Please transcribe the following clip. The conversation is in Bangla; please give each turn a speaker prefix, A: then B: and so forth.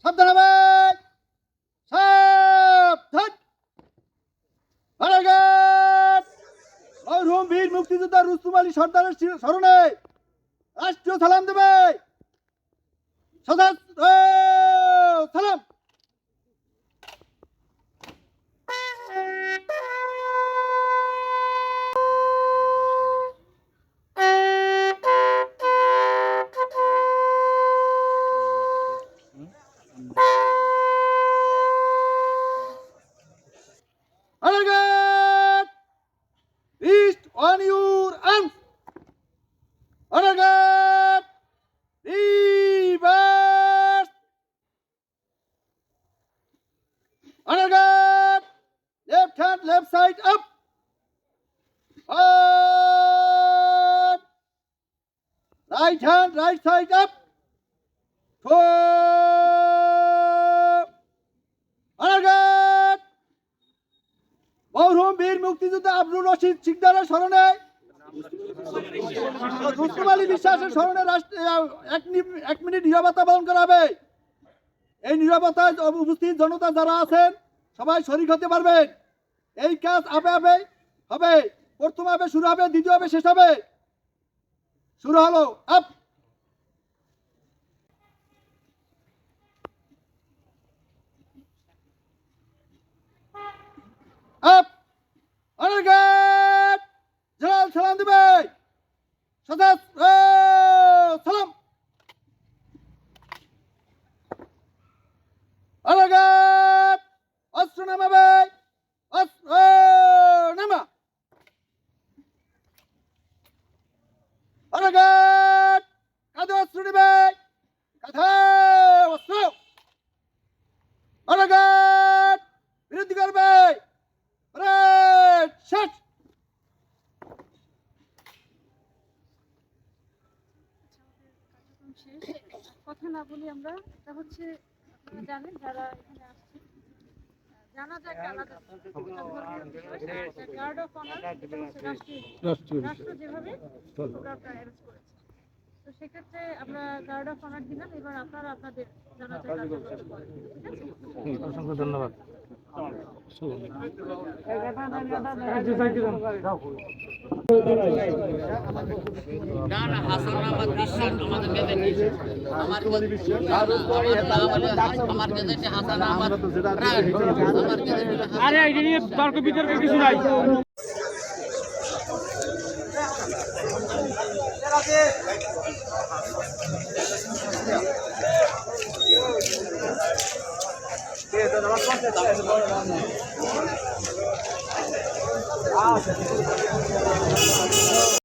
A: সাবধান হবে, সাবধান। মরহুম বীর মুক্তিযোদ্ধা রুস্তম আলী সর্দারের স্মরণে রাষ্ট্রীয় সালাম দেবে। সালাম। East on your arms. Honor guard. Reverse. Honor guard. Left hand, left side up. On. Right hand, right side up. Honor guard. মরহুম বীর মুক্তিযোদ্ধা আব্দুর রশিদ সিকদারের স্মরণে রুস্তম আলী বিশ্বাসের স্মরণে এক মিনিট নীরবতা পালন করা হবে। এই নীরবতায় উপস্থিত জনতা যারা আছেন সবাই শরীক হতে পারবেন। এই কাজ আপে আপে হবে, প্রথম হবে শুরু হবে, দ্বিতীয় হবে শেষ হবে। শুরু হলো। Up up honour guard general সালাম দেবে। সালাম। অনার গার্ড অস্ত্র নামাবে, অস্ত্র নামা। অনার গার্ড কাঁধে অস্ত্র নেবে, কাঁধে অস্ত্র। অনার গার্ড বিরতি করবে। শেষ।
B: কথা না বলি আমরা, এটা হচ্ছে আপনারা জানেন যারা এখানে আসছেন, জানা যায় গার্ড অফ অনার রাষ্ট্র যেভাবে প্রোগ্রামটা অ্যারেঞ্জ করেছে, তো সেক্ষেত্রে আমরা গার্ড অফ অনার দিলাম। এবার আপনারা আপনাদের জানা যায়
C: অসংখ্য ধন্যবাদ।
D: আরে এটা নিয়ে তর্ক বিতর্ক কিছু নাই।